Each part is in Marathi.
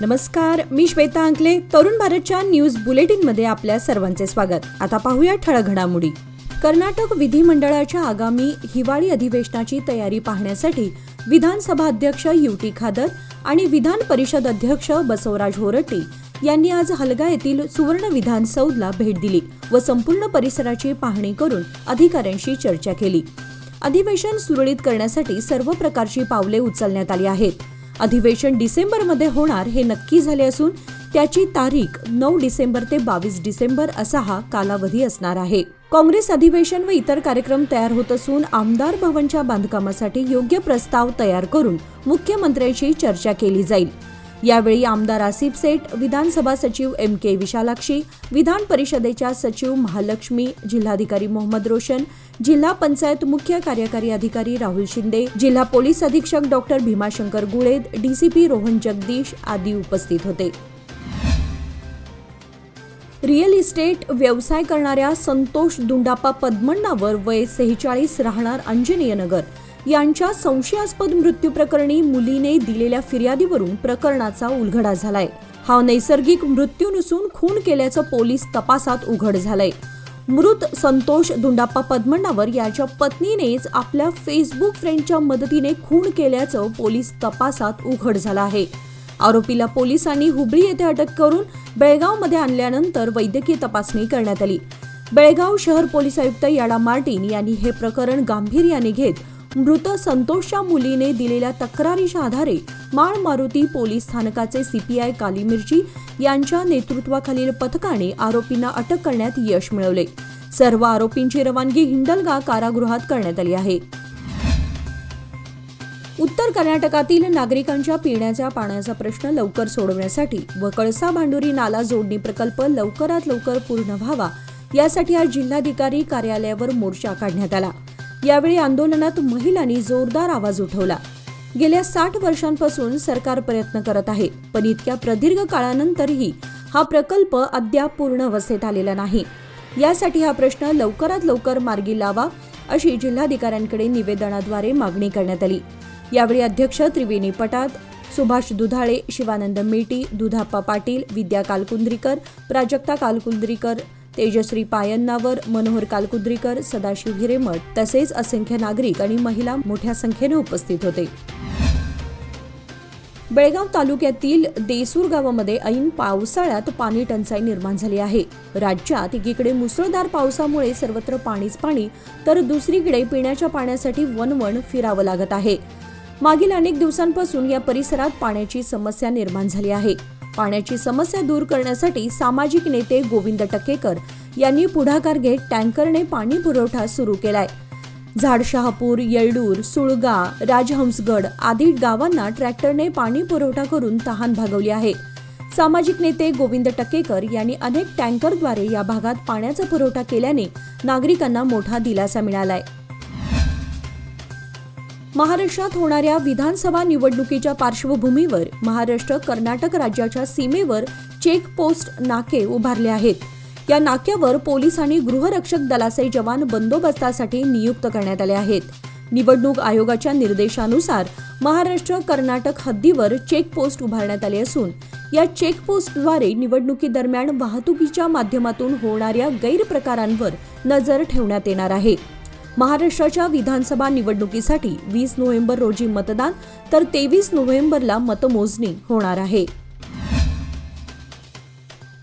नमस्कार, मी श्वेता अंकले. तरुण भारतच्या न्यूज बुलेटिनमध्ये आपल्या सर्वांचे स्वागत. आता पाहूया ठळक घडामोडी. कर्नाटक विधिमंडळाच्या आगामी हिवाळी अधिवेशनाची तयारी पाहण्यासाठी विधानसभा अध्यक्ष युटी खादर आणि विधान परिषद अध्यक्ष बसवराज होरट्टी यांनी आज हलगा येथील सुवर्ण विधान सौधला भेट दिली व संपूर्ण परिसराची पाहणी करून अधिकाऱ्यांशी चर्चा केली. अधिवेशन सुरळीत करण्यासाठी सर्व प्रकारची पावले उचलण्यात आली आहेत. अधिवेशन डिसेंबरमध्ये होणार हे नक्की झाले असून त्याची तारीख 9 डिसेंबर ते 22 डिसेंबर असा हा कालावधी असणार आहे. काँग्रेस अधिवेशन व इतर कार्यक्रम तयार होत असून आमदार भवनच्या बांधकामासाठी योग्य प्रस्ताव तयार करून मुख्यमंत्र्यांशी चर्चा केली जाईल. यावेळी आमदार आसिफ सेठ, विधानसभा सचिव MK विशालाक्षी, विधान परिषदेच्या सचिव महालक्ष्मी, जिल्हाधिकारी मोहम्मद रोशन, जिल्हा पंचायत मुख्य कार्यकारी अधिकारी राहुल शिंदे, जिल्हा पोलीस अधीक्षक डॉक्टर भीमाशंकर गुळेद, DCP रोहन जगदीश आदी उपस्थित होते. रिअल इस्टेट व्यवसाय करणाऱ्या संतोष दुंडाप्पा पद्मण्णावर वय 46 राहणार अंजनेय नगर यांच्या संशयास्पद मृत्यू प्रकरणी मुलीने दिलेल्या फिर्यादीवरून प्रकरणाचा उलगडा झालाय. हा नैसर्गिक मृत्यू नसून खून केल्याचं पोलीस तपासात उघड झालंय. मृत संतोष दुंडाप्पा पद्मण्णावर याच्या पत्नीनेच आपल्या फेसबुक फ्रेंडच्या मदतीने खून केल्याचं पोलीस तपासात उघड झालं आहे. आरोपीला पोलिसांनी हुबळी येथे अटक करून बेळगावमध्ये आणल्यानंतर वैद्यकीय तपासणी करण्यात आली. बेळगाव शहर पोलीस आयुक्त याडा मार्टिन यांनी हे प्रकरण गांभीर्याने घेत मृत संतोषच्या मुलीने दिलेल्या तक्रारीच्या आधारे माळ मारुती पोलीस स्थानकाचे CPI काली मिर्ची यांच्या नेतृत्वाखालील पथकाने आरोपींना अटक करण्यात यश मिळवले. सर्व आरोपींची रवानगी हिंडलगा कारागृहात करण्यात आली आहे. उत्तर कर्नाटकातील नागरिकांच्या पिण्याच्या पाण्याचा प्रश्न लवकर सोडवण्यासाठी व कळसा भांडुरी नाला जोडणी प्रकल्प लवकरात लवकर पूर्ण व्हावा यासाठी आज जिल्हाधिकारी कार्यालयावर मोर्चा काढण्यात आला. यावेळी आंदोलनात महिलांनी जोरदार आवाज उठवला. गेल्या 60 वर्षांपासून सरकार प्रयत्न करत आहे, पण इतक्या प्रदीर्घ काळानंतरही हा प्रकल्प अद्याप पूर्ण अवस्थेत आलेला नाही. यासाठी हा प्रश्न लवकरात लवकर मार्गी लावा अशी जिल्हाधिकाऱ्यांकडे निवेदनाद्वारे मागणी करण्यात आली. यावेळी अध्यक्ष त्रिवेणी पटात, सुभाष दुधाळे, शिवानंद मेटी, दुधाप्पा पाटील, विद्या कालकुंद्रीकर, प्राजक्ता कालकुंद्रीकर, तेजश्री पायन्नावर, मनोहर कालकुंद्रीकर, सदाशिव हिरेमठ तसेच असंख्य नागरिक आणि महिला मोठ्या संख्येने उपस्थित होते. बेळगाव तालुक्यातील देसूर गावामध्ये ऐन पावसाळ्यात पाणी टंचाई निर्माण झाली आहे. राज्यात एकीकडे मुसळधार पावसामुळे सर्वत्र पाणीच पाणी, तर दुसरीकडे पिण्याच्या पाण्यासाठी वणवण फिरावं लागत आहे. मागील अनेक दिवसांपासून या परिसरात पाण्याची समस्या निर्माण झाली आहे. पाण्याची समस्या दूर करण्यासाठी सामाजिक नेते गोविंद टक्केकर यांनी पुढाकार घेत टँकरने पाणी पुरवठा सुरू केलाय. झाडशहापूर, येळडूर, सुळगा, राजहंसगड आदी गावांना ट्रॅक्टरने पाणी पुरवठा करून तहान भागवली आहे. सामाजिक नेते गोविंद टक्केकर यांनी अनेक टँकरद्वारे या भागात पाण्याचा पुरवठा केल्याने नागरिकांना मोठा दिलासा मिळालाय. महाराष्ट्रात होणाऱ्या विधानसभा निवडणुकीच्या पार्श्वभूमीवर महाराष्ट्र कर्नाटक राज्याच्या सीमेवर चेक पोस्ट नाके उभारले आहेत. या नाक्यावर पोलीस आणि गृहरक्षक दलाचे जवान बंदोबस्तासाठी नियुक्त करण्यात आले आहेत. निवडणूक आयोगाच्या निर्देशानुसार महाराष्ट्र कर्नाटक हद्दीवर चेक पोस्ट उभारण्यात आले असून या चेक पोस्टद्वारे निवडणुकीदरम्यान वाहतुकीच्या माध्यमातून होणाऱ्या गैरप्रकारांवर नजर ठेवण्यात येणार आहे. महाराष्ट्राच्या विधानसभा निवडणुकीसाठी 20 नोव्हेंबर रोजी मतदान तर 23 नोव्हेंबरला मतमोजणी होणार आहे.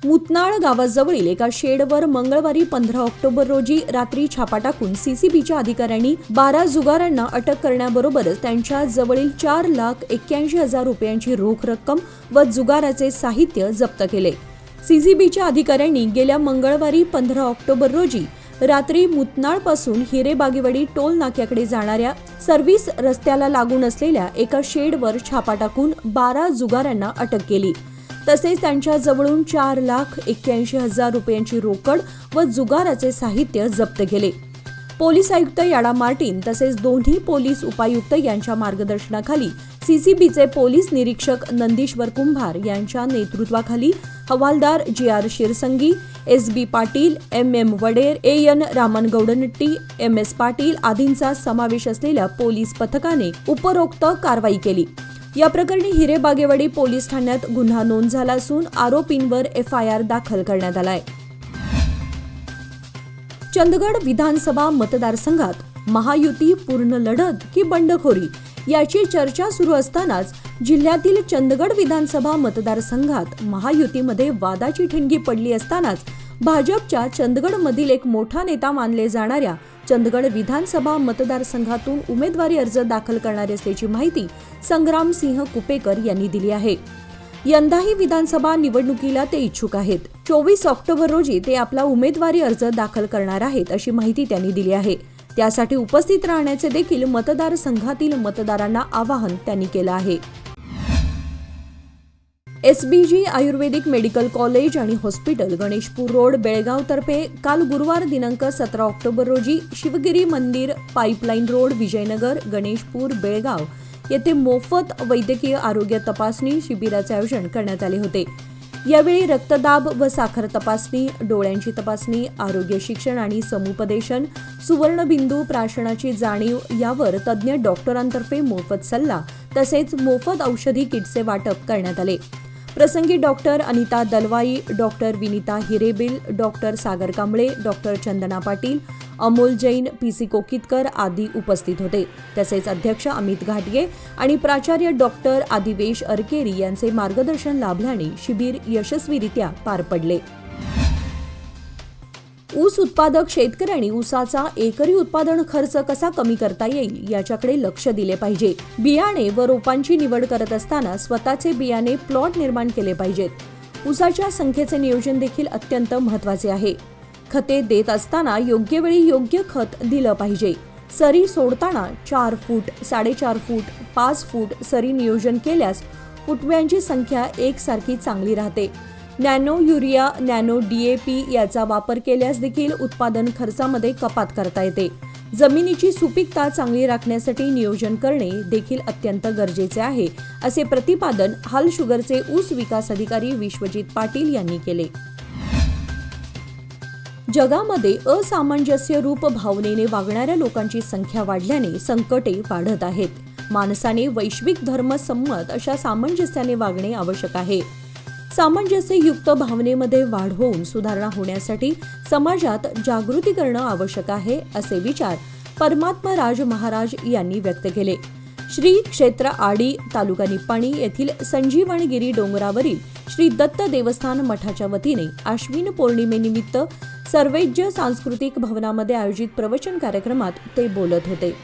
मुतनाळ गावाजवळील एका शेडवर मंगळवारी 15 ऑक्टोबर रोजी रात्री छापा टाकून CCBच्या अधिकाऱ्यांनी 12 जुगारांना अटक करण्याबरोबरच त्यांच्या जवळील 4,81,000 रुपयांची रोख रक्कम व जुगाराचे साहित्य जप्त केले. CCBच्या अधिकाऱ्यांनी गेल्या मंगळवारी 15 ऑक्टोबर रोजी रात्री मुतनाळपासून हिरेबागेवाडी टोल नाक्याकडे जाणाऱ्या सर्व्हिस रस्त्याला लागून असलेल्या एका शेडवर छापा टाकून 12 जुगारांना अटक केली. तसेच त्यांच्या जवळून 4,81,000 रुपयांची रोकड व जुगाराचे साहित्य जप्त केले. पोलीस आयुक्त याडा मार्टिन तसेच दोन्ही पोलीस उपायुक्त यांच्या मार्गदर्शनाखाली CCBचे पोलीस निरीक्षक नंदीश्वर कुंभार यांच्या नेतृत्वाखाली हवालदार GR शिरसंगी, SB Patil, MM वडेर, AN रामनगौडनट्टी, MS Patil आदींचा समावेश असलेल्या पोलीस पथकाने उपरोक्त कारवाई केली. या प्रकरणी हिरेबागेवाडी पोलीस ठाण्यात गुन्हा नोंद झाला असून आरोपींवर FIR दाखल करण्यात आलाय. चंदगड विधानसभा मतदारसंघात महायुती पूर्ण लढत की बंडखोरी याची चर्चा सुरू असतानाच जिल्ह्यातील चंदगड विधानसभा मतदारसंघात महायुतीमध्ये वादाची ठिणगी पडली असतानाच भाजपच्या चंदगडमधील एक मोठा नेता मानले जाणाऱ्या चंदगड विधानसभा मतदारसंघातून उमेदवारी अर्ज दाखल करणार असल्याची माहिती संग्रामसिंह कुपेकर यांनी दिली आहे. यंदाही विधानसभा निवडणुकीला ते इच्छुक आहेत. 24 ऑक्टोबर रोजी ते आपला उमेदवारी अर्ज दाखल करणार आहेत अशी माहिती त्यांनी दिली आहे. त्यासाठी उपस्थित राहण्याचे देखील मतदारसंघातील मतदारांना आवाहन त्यांनी केलं आहे. SBG आयुर्वेदिक मेडिकल कॉलेज आणि हॉस्पिटल गणेशपूर रोड बेळगाव तर्फे काल गुरुवार दिनांक 17 ऑक्टोबर रोजी शिवगिरी मंदिर पाईपलाईन रोड विजयनगर गणेशपूर बेळगाव येथे मोफत वैद्यकीय आरोग्य तपासणी शिबिराचे आयोजन करण्यात आले होते. यावेळी रक्तदाब व साखर तपासणी, डोळ्यांची तपासणी, आरोग्य शिक्षण आणि समुपदेशन, सुवर्णबिंदू प्राशनाची जाणीव यावर तज्ज्ञ डॉक्टरांतर्फे मोफत सल्ला तसेच मोफत औषधी किटचे वाटप करण्यात आले. प्रसंगी doctor Anita Dalwai, doctor Vinita Hirebil, doctor Sagar Kamble, doctor Chandana Patil, Amol Jain, PC Kokitkar आदी उपस्थित होते. तसेच अध्यक्ष अमित घाटगे आणि प्राचार्य डॉक्टर आदिवेश अरकेरी यांचे मार्गदर्शन लाभल्याने शिबिर यशस्वीरित्या पार पडले. ऊस उत्पादक शेतकऱ्यांनी ऊसाचा एकरी उत्पादन खर्च कसा कमी करता येईल याच्याकडे लक्ष दिले पाहिजे. बियाणे व रोपांची निवड करत असताना स्वतःचे बियाणे प्लॉट निर्माण केले पाहिजेत. ऊसाच्या संख्येचे नियोजन देखील अत्यंत महत्त्वाचे आहे. खते देत असताना योग्य वेळी योग्य खत दिलं पाहिजे. सरी सोडताना 4 फूट, 4.5 फूट, 5 फूट सरी नियोजन केल्यास फुटव्यांची संख्या एकसारखी चांगली राहते. नॅनो युरिया, नॅनो DAP याचा वापर केल्यास देखील उत्पादन खर्चामध्ये कपात करता येते. जमिनीची सुपीकता चांगली राखण्यासाठी नियोजन करणे देखील अत्यंत गरजेचे आहे असे प्रतिपादन हाल शुगरचे ऊस विकास अधिकारी विश्वजित पाटील यांनी केले. जगामध्ये असामंजस्य रूप भावनेने वागणाऱ्या लोकांची संख्या वाढल्याने संकटे वाढत आहेत. माणसाने वैश्विक धर्मसंमत अशा सामंजस्याने वागणे आवश्यक आहे. सामंजस्ययुक्त भावनेमध्ये वाढ होऊन सुधारणा होण्यासाठी समाजात जागृती करणं आवश्यक आहे असे विचार परमात्मा राज महाराज यांनी व्यक्त केले. श्री क्षेत्र आडी तालुका निप्पाणी येथील संजीवनगिरी डोंगरावरील श्री दत्त देवस्थान मठाच्या वतीने आश्विन पौर्णिमेनिमित्त सर्वेज्य सांस्कृतिक भवनामध्ये आयोजित प्रवचन कार्यक्रमात ते बोलत होते.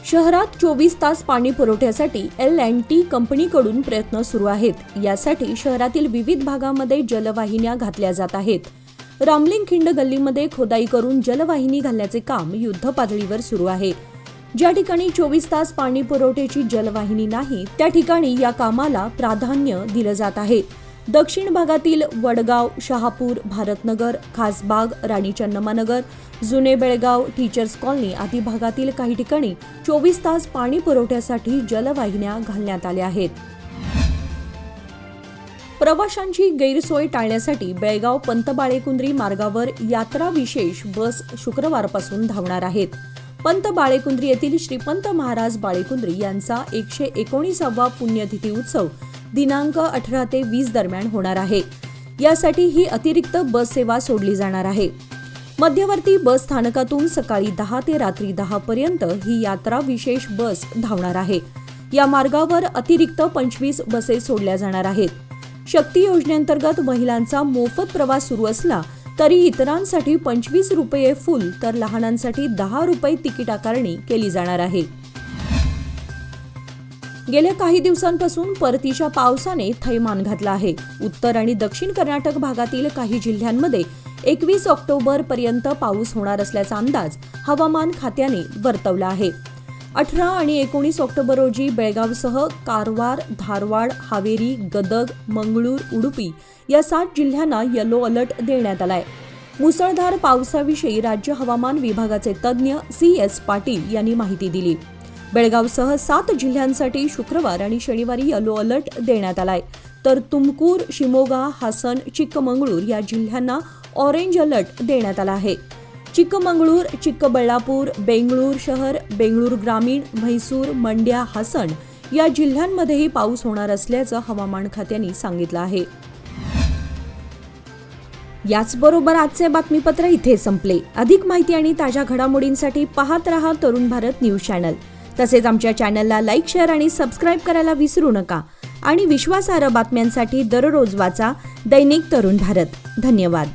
शहरात 24 तास पाणी पुरवठ्यासाठी L&T कंपनीकडून प्रयत्न सुरू आहेत. यासाठी शहरातील विविध भागामध्ये जलवाहिन्या घातल्या जात आहेत. रामलिंगखिंड गल्लीमध्ये खोदाई करून जलवाहिनी घालण्याचे काम युद्धपातळीवर सुरू आहे. ज्या ठिकाणी 24 तास पाणी पुरवठ्याची जलवाहिनी नाही त्या ठिकाणी या कामाला प्राधान्य दिलं जात आहे. दक्षिण भागातील वडगाव, शहापूर, भारतनगर, खासबाग, राणी चन्नम्मानगर, जुने बेळगाव, टीचर्स कॉलनी आदी भागातील काही ठिकाणी 24 तास पाणी पुरवठ्यासाठी जलवाहिन्या घालण्यात आल्या आहेत. प्रवाशांची गैरसोय टाळण्यासाठी बेळगाव पंत बाळेकुंद्री मार्गावर यात्रा विशेष बस शुक्रवारपासून धावणार आहेत. पंत बाळेकुंद्री येथील श्रीपंत महाराज बाळेकुंद्री यांचा 119वा पुण्यतिथी उत्सव दिनांक 18 ते 20 दरम्यान होणार आहे. यासाठी ही अतिरिक्त बस सेवा सोडली जाणार आहे. मध्यवर्ती बस स्थानकातून सकाळी 10 ते रात्री 10 पर्यंत ही यात्रा विशेष बस धावणार आहे. या मार्गावर अतिरिक्त 25 बसेस सोडल्या जाणार आहेत. शक्ती योजनेअंतर्गत महिलांचा मोफत प्रवास सुरू असला तरी इतरांसाठी 25 रुपये फुल तर लहानांसाठी 10 रुपये तिकीट आकारणी केली जाणार आहे. गेल्या काही दिवसांपासून परतीच्या पावसाने थैमान घातलं आहे. उत्तर आणि दक्षिण कर्नाटक भागातील काही जिल्ह्यांमध्ये 21 ऑक्टोबर पर्यंत पाऊस होणार असल्याचा अंदाज हवामान खात्याने वर्तवला आहे. 18 आणि 19 ऑक्टोबर रोजी बेळगावसह कारवार, धारवाड, हावेरी, गदग, मंगळूर, उडुपी या 7 जिल्ह्यांना येलो अलर्ट देण्यात आलाय. मुसळधार पावसाविषयी राज्य हवामान विभागाचे तज्ज्ञ CS पाटील यांनी माहिती दिली. बेळगावसह 7 जिल्ह्यांसाठी शुक्रवार आणि शनिवारी येलो अलर्ट देण्यात आलाय, तर तुमकूर, शिमोगा, हासन, चिक्कमंगळूर या जिल्ह्यांना ऑरेंज अलर्ट देण्यात आला आहे. चिक्कमंगळूर, चिक्कबळ्ळापूर, बेंगळूर शहर, बेंगळूर ग्रामीण, म्हैसूर, मंड्या, हासन या जिल्ह्यांमध्येही पाऊस होणार असल्याचं हवामान खात्याने सांगितलं आहे. याचबरोबर आजचे बातमीपत्र इथे संपले. अधिक माहिती आणि ताज्या घडामोडींसाठी पाहत रहा तरुण भारत न्यूज चॅनल. तसेच आमच्या चॅनलला लाईक, शेअर आणि सबस्क्राईब करायला विसरू नका. आणि विश्वासार्ह बातम्यांसाठी दररोज वाचा दैनिक तरुण भारत. धन्यवाद.